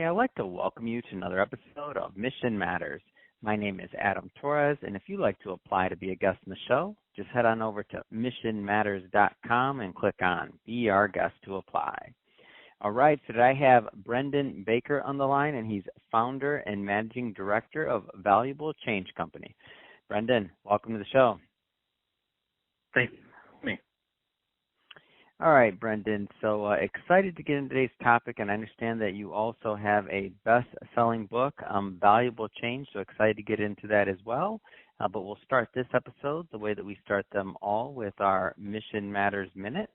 Hey, I'd like to welcome you to another episode of Mission Matters. My name is Adam Torres, and if you'd like to apply to be a guest in the show, just head on over to missionmatters.com and click on Be Our Guest to apply. All right, so today I have Brendon Baker on the line, and he's founder and managing director of Valuable Change Company. Brendon, welcome to the show. Thank you. All right, Brendon. So excited to get into today's topic, and I understand that you also have a best-selling book, Valuable Change, so excited to get into that as well. But we'll start this episode the way that we start them all with our Mission Matters Minute.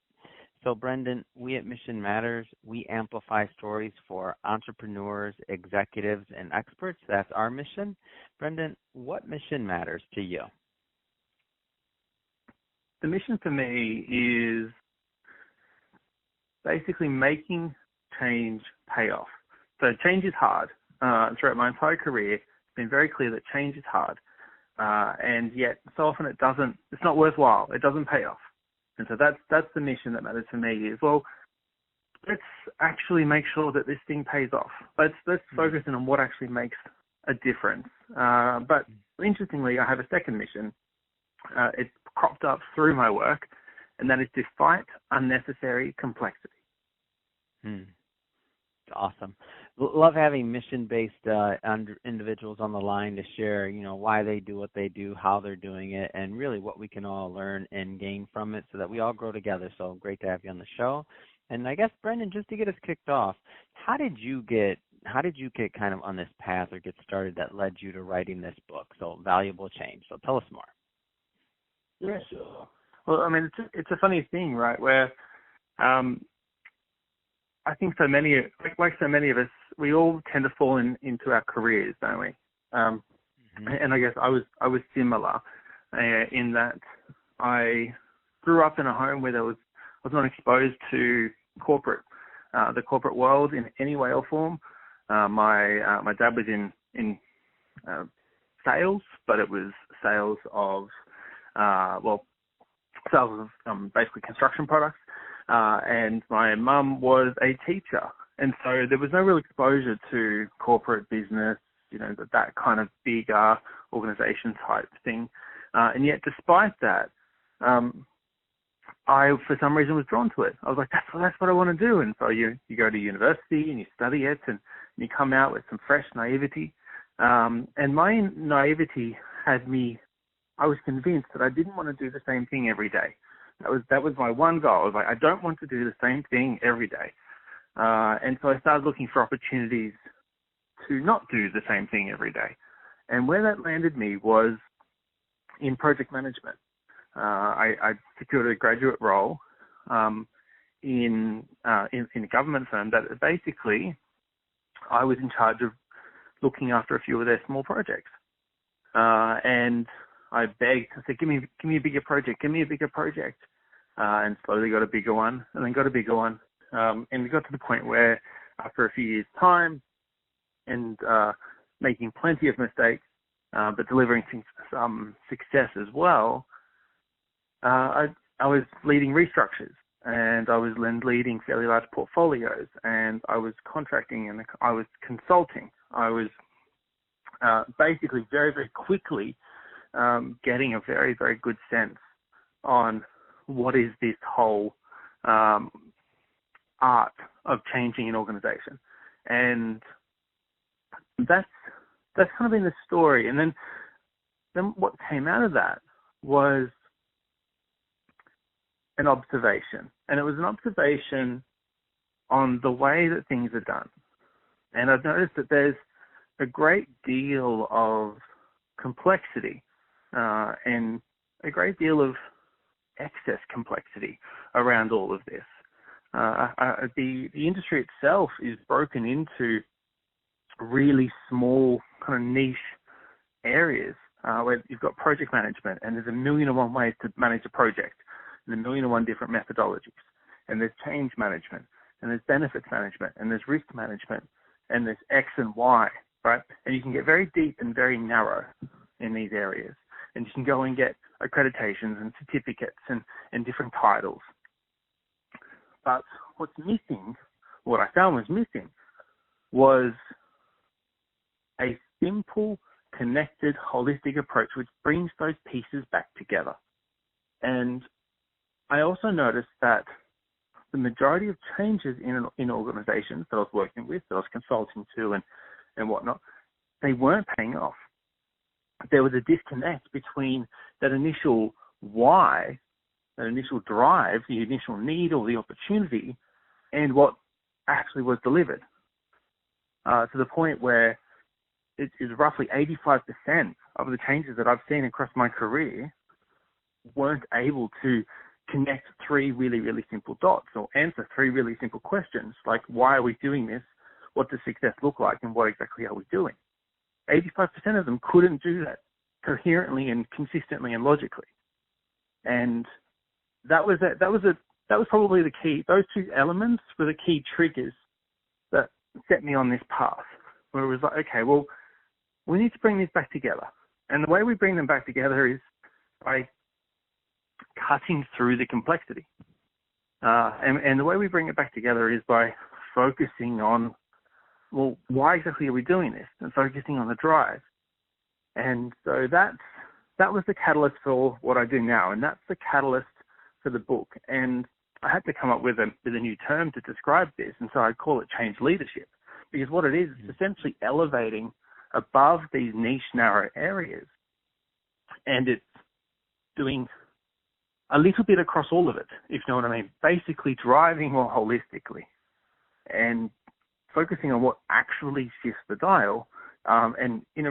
So, Brendon, we at Mission Matters, we amplify stories for entrepreneurs, executives, and experts. That's our mission. Brendon, what mission matters to you? The mission for me is basically making change pay off. So change is hard. Throughout my entire career, it's been very clear that change is hard. And yet so often it's not worthwhile. It doesn't pay off. And so that's the mission that matters for me is, well, let's actually make sure that this thing pays off. Let's focus in on what actually makes a difference. But interestingly, I have a second mission. It's cropped up through my work, and that is to fight unnecessary complexity. Awesome. Love having mission-based individuals on the line to share, why they do what they do, how they're doing it, and really what we can all learn and gain from it so that we all grow together. So great to have you on the show. And I guess, Brendon, just to get us kicked off, how did you get kind of on this path or get started that led you to writing this book? So Valuable Change. So tell us more. Yeah, sure. Well, I mean, it's a funny thing, right, where I think so many of us, we all tend to fall into our careers, don't we? And I guess I was similar in that I grew up in a home where I was not exposed to the corporate world in any way or form. My dad was in sales, but it was sales of basically construction products. And my mum was a teacher. And so there was no real exposure to corporate business, that kind of bigger organization type thing. And yet despite that, I, for some reason, was drawn to it. I was like, that's what I want to do. And so you go to university and you study it and you come out with some fresh naivety. And my naivety had me, I was convinced that I didn't want to do the same thing every day. That was my one goal. I was like, I don't want to do the same thing every day. And so I started looking for opportunities to not do the same thing every day. And where that landed me was in project management. I secured a graduate role in a government firm that basically I was in charge of looking after a few of their small projects. And I begged. I said, "Give me a bigger project. Give me a bigger project." And slowly got a bigger one, and then got a bigger one. And we got to the point where, after a few years' time, and making plenty of mistakes, but delivering some success as well, I was leading restructures, and I was leading fairly large portfolios, and I was contracting, and I was consulting. I was basically very, very quickly getting a very, very good sense on what is this whole art of changing an organization. And that's kind of been the story. And then what came out of that was an observation. And it was an observation on the way that things are done. And I've noticed that there's a great deal of complexity and a great deal of excess complexity around all of this. The industry itself is broken into really small kind of niche areas where you've got project management, and there's 1,000,001 ways to manage a project, and 1,000,001 different methodologies, and there's change management, and there's benefits management, and there's risk management, and there's X and Y, right? And you can get very deep and very narrow in these areas. And you can go and get accreditations and certificates and different titles. But what's missing, what I found was missing, was a simple, connected, holistic approach which brings those pieces back together. And I also noticed that the majority of changes in organizations that I was working with, that I was consulting to and whatnot, they weren't paying off. There was a disconnect between that initial why, that initial drive, the initial need or the opportunity, and what actually was delivered. To the point where it is roughly 85% of the changes that I've seen across my career weren't able to connect three really, really simple dots or answer three really simple questions like, why are we doing this? What does success look like? And what exactly are we doing? 85% of them couldn't do that coherently and consistently and logically. And that was probably the key. Those two elements were the key triggers that set me on this path, where it was like, okay, well, we need to bring these back together. And the way we bring them back together is by cutting through the complexity. And the way we bring it back together is by focusing on, well, why exactly are we doing this? And focusing on the drive. And so that was the catalyst for what I do now. And that's the catalyst for the book. And I had to come up with a new term to describe this. And so I call it change leadership. Because what it is essentially elevating above these niche, narrow areas. And it's doing a little bit across all of it, if you know what I mean. Basically driving more holistically and focusing on what actually shifts the dial, and in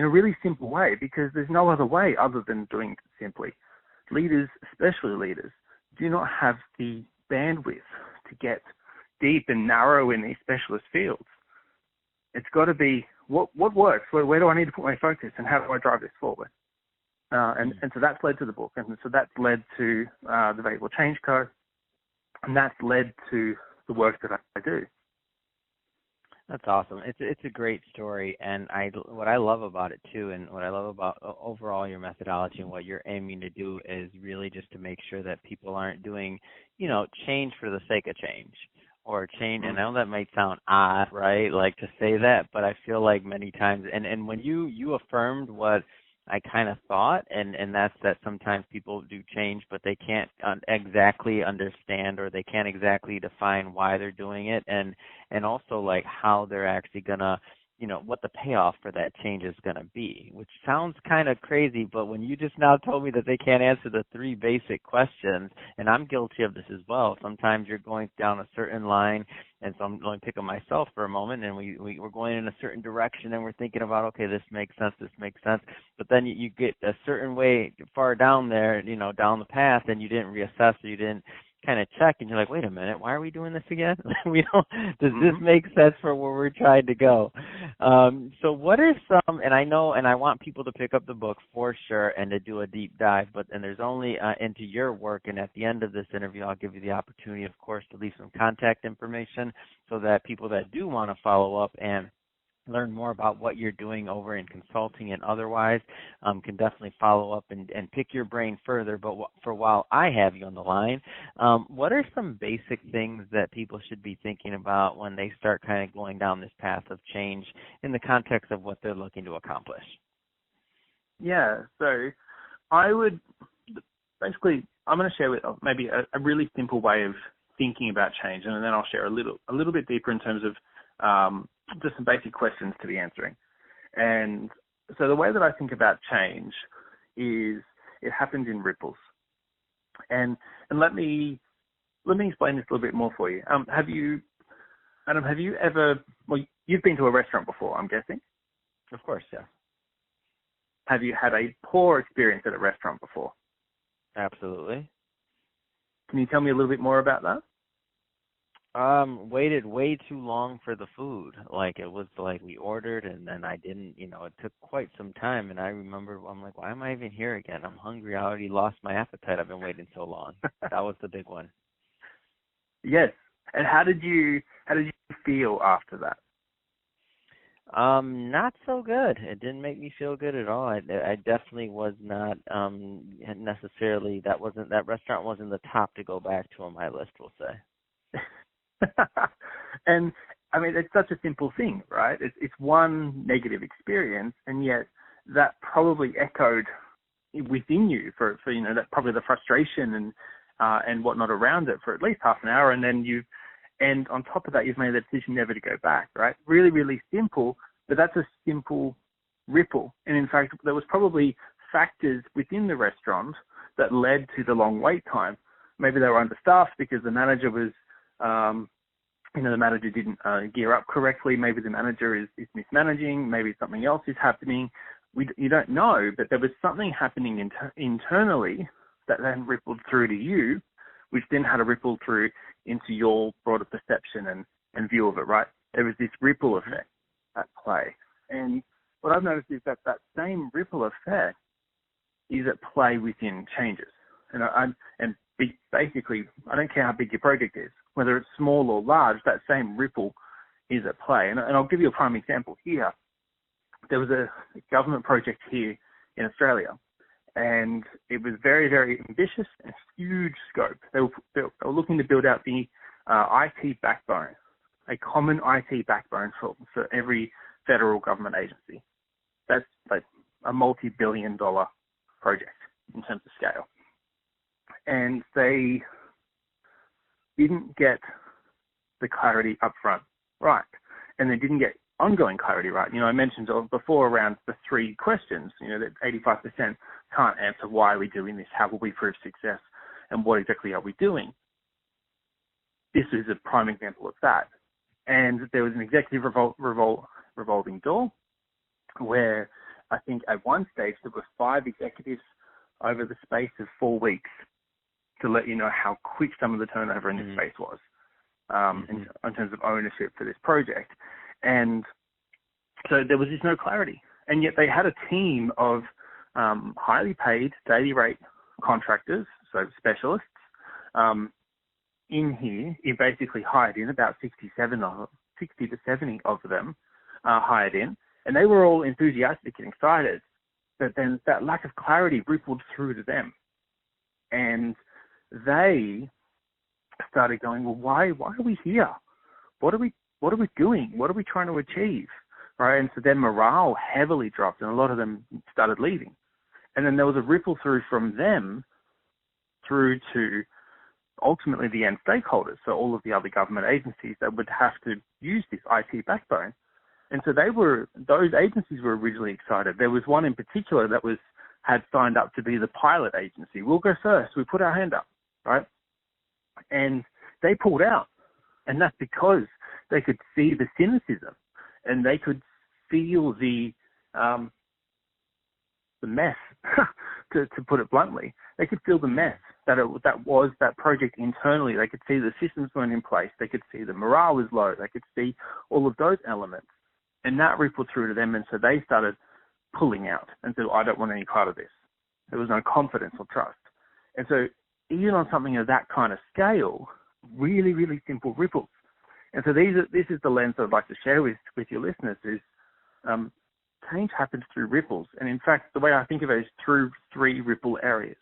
a really simple way, because there's no other way other than doing it simply. Leaders, especially leaders, do not have the bandwidth to get deep and narrow in these specialist fields. It's got to be what works, where do I need to put my focus, and how do I drive this forward? And so that's led to the book, and so that's led to the Valuable Change Code, and that's led to the work that I do. That's awesome. It's a great story, and what I love about it too, and what I love about overall your methodology and what you're aiming to do is really just to make sure that people aren't doing, change for the sake of change, or change. And I know that might sound odd, right? Like to say that, but I feel like many times, and when you affirmed what I kind of thought, and that's that sometimes people do change, but they can't exactly understand, or they can't exactly define why they're doing it, and also like how they're actually gonna, what the payoff for that change is gonna be, which sounds kind of crazy. But when you just now told me that they can't answer the three basic questions, and I'm guilty of this as well. Sometimes you're going down a certain line, and so I'm going to pick on myself for a moment, and we're going in a certain direction, and we're thinking about, okay, this makes sense, but then you get a certain way far down there, down the path, and you didn't reassess, or you didn't kind of check, and you're like, wait a minute, why are we doing this again? Does this make sense for where we're trying to go? So what are some, and I know, and I want people to pick up the book for sure and to do a deep dive, and there's only into your work, and at the end of this interview, I'll give you the opportunity, of course, to leave some contact information so that people that do want to follow up and learn more about what you're doing over in consulting and otherwise can definitely follow up and pick your brain further. But for while I have you on the line, what are some basic things that people should be thinking about when they start kind of going down this path of change in the context of what they're looking to accomplish? Yeah, so I would basically, I'm going to share with maybe a really simple way of thinking about change, and then I'll share a little bit deeper in terms of just some basic questions to be answering. And so the way that I think about change is it happens in ripples. And let me explain this a little bit more for you. Adam, have you ever, well, you've been to a restaurant before, I'm guessing? Of course, yeah. Have you had a poor experience at a restaurant before? Absolutely. Can you tell me a little bit more about that? Waited way too long for the food. Like, it was like we ordered and then I didn't, it took quite some time, and I remember I'm like, why am I even here again? I'm hungry. I already lost my appetite. I've been waiting so long. That was the big one. Yes. And how did you feel after that? Not so good. It didn't make me feel good at all. I definitely was not necessarily, that restaurant wasn't the top to go back to on my list, we'll say. and I mean, it's such a simple thing, right? It's one negative experience, and yet that probably echoed within you for that probably the frustration and whatnot around it for at least half an hour, and on top of that, you've made the decision never to go back, right? Really, really simple, but that's a simple ripple. And in fact, there was probably factors within the restaurant that led to the long wait time. Maybe they were understaffed because the manager was, the manager didn't gear up correctly. Maybe the manager is mismanaging. Maybe something else is happening. You don't know, but there was something happening internally that then rippled through to you, which then had a ripple through into your broader perception and view of it, right? There was this ripple effect at play. And what I've noticed is that same ripple effect is at play within changes. Basically, I don't care how big your project is, whether it's small or large, that same ripple is at play. And I'll give you a prime example here. There was a government project here in Australia, and it was very, very ambitious and huge scope. They were looking to build out the IT backbone, a common IT backbone for every federal government agency. That's like a multi-billion-dollar project in terms of scale. And they didn't get the clarity up front right, and they didn't get ongoing clarity right. I mentioned before around the three questions, that 85% can't answer why are we doing this, how will we prove success, and what exactly are we doing. This is a prime example of that. And there was an executive revolving door where I think at one stage there were 5 executives over the space of 4 weeks, to let you know how quick some of the turnover in this space was in terms of ownership for this project. And so there was just no clarity. And yet they had a team of highly paid daily rate contractors, so specialists, in here. You basically hired in about 60 to 70 of them hired in. And they were all enthusiastic and excited. But then that lack of clarity rippled through to them. And they started going, well, why are we here? What are we doing? What are we trying to achieve? Right? And so their morale heavily dropped, and a lot of them started leaving. And then there was a ripple through from them through to ultimately the end stakeholders, so all of the other government agencies that would have to use this IT backbone. And so those agencies were originally excited. There was one in particular that had signed up to be the pilot agency. We'll go first. We put our hand up, right? And they pulled out. And that's because they could see the cynicism, and they could feel the mess, to put it bluntly. They could feel the mess that was that project internally. They could see the systems weren't in place. They could see the morale was low. They could see all of those elements. And that rippled through to them, and so they started pulling out and said, I don't want any part of this. There was no confidence or trust. And so even on something of that kind of scale, really, really simple ripples. And so this is the lens I'd like to share with your listeners is change happens through ripples. And in fact, the way I think of it is through 3 ripple areas.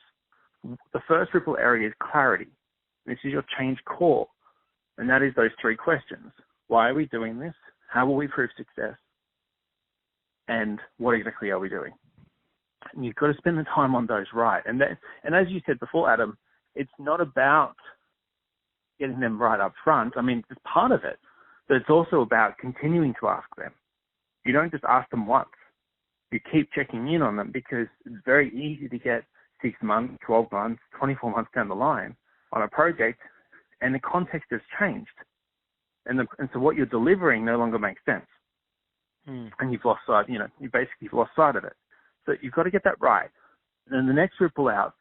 The first ripple area is clarity. This is your change core. And that is those 3 questions. Why are we doing this? How will we prove success? And what exactly are we doing? And you've got to spend the time on those right. And as you said before, Adam, it's not about getting them right up front. I mean, it's part of it, but it's also about continuing to ask them. You don't just ask them once. You keep checking in on them, because it's very easy to get 6 months, 12 months, 24 months down the line on a project, and the context has changed. And so what you're delivering no longer makes sense. And you've lost sight, you basically lost sight of it. So you've got to get that right. And then the next ripple out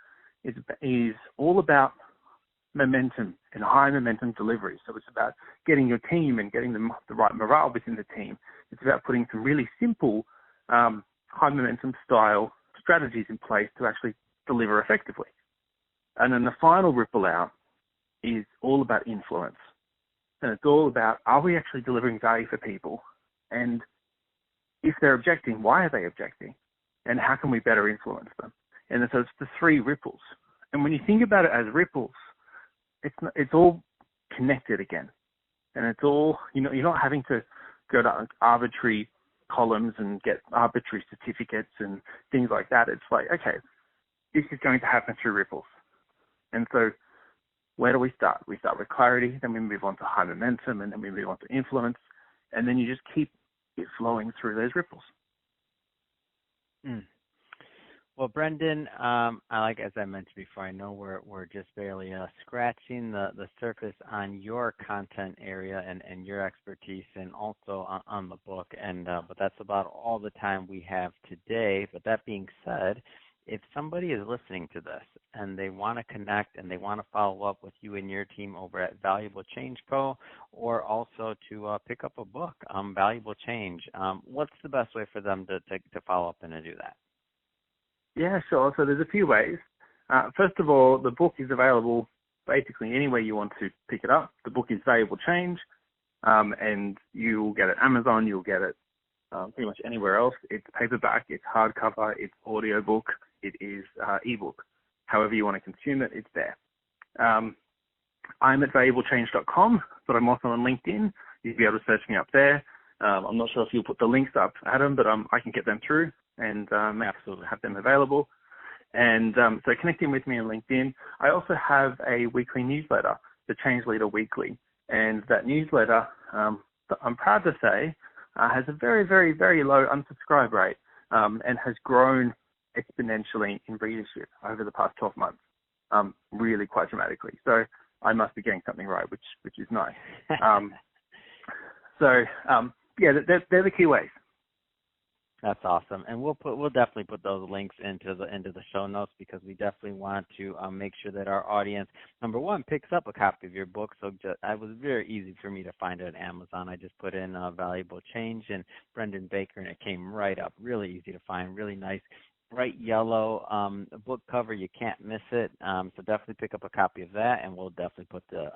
is all about momentum and high momentum delivery. So it's about getting your team and getting the right morale within the team. It's about putting some really simple high momentum style strategies in place to actually deliver effectively. And then the final ripple out is all about influence. And it's all about, are we actually delivering value for people? And if they're objecting, why are they objecting? And how can we better influence them? And so it's the 3 ripples. And when you think about it as ripples, it's all connected again. And it's all, you're not having to go to arbitrary columns and get arbitrary certificates and things like that. It's like, okay, this is going to happen through ripples. And so where do we start? We start with clarity, then we move on to high momentum, and then we move on to influence, and then you just keep it flowing through those ripples. Well, Brendon, as I mentioned before, I know we're just barely scratching the surface on your content area and your expertise, and also on the book. But that's about all the time we have today. But that being said, if somebody is listening to this and they want to connect and they want to follow up with you and your team over at Valuable Change Co., or also to pick up a book, Valuable Change, what's the best way for them to follow up and to do that? Yeah, sure. So there's a few ways. First of all, the book is available basically anywhere you want to pick it up. The book is Valuable Change, and you'll get it Amazon, you'll get it pretty much anywhere else. It's paperback, it's hardcover, it's audiobook, it is ebook. However you want to consume it, it's there. I'm at valuablechange.com, but I'm also on LinkedIn. You'll be able to search me up there. I'm not sure if you'll put the links up, Adam, but I can get them through and have them available. And so connecting with me on LinkedIn. I also have a weekly newsletter, the Change Leader Weekly. And that newsletter, I'm proud to say, has a very, very, very low unsubscribe rate and has grown exponentially in readership over the past 12 months, really quite dramatically. So I must be getting something right, which is nice. They're the key ways. That's awesome, and we'll definitely put those links into the show notes, because we definitely want to make sure that our audience, number one, picks up a copy of your book. So it was very easy for me to find it at Amazon. I just put in Valuable Change and Brendon Baker, and it came right up. Really easy to find, really nice, bright yellow book cover. You can't miss it. So definitely pick up a copy of that, and we'll definitely put the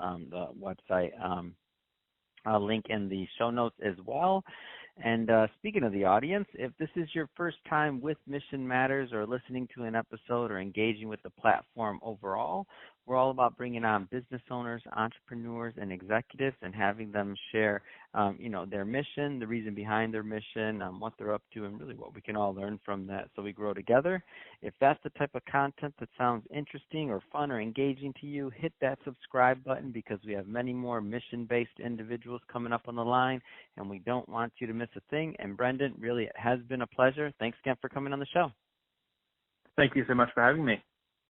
website link in the show notes as well. And speaking of the audience, if this is your first time with Mission Matters, or listening to an episode, or engaging with the platform overall, we're all about bringing on business owners, entrepreneurs, and executives, and having them share, their mission, the reason behind their mission, what they're up to, and really what we can all learn from that, so we grow together. If that's the type of content that sounds interesting or fun or engaging to you, hit that subscribe button, because we have many more mission-based individuals coming up on the line, and we don't want you to miss a thing. And Brendon, really, it has been a pleasure. Thanks again for coming on the show. Thank you so much for having me.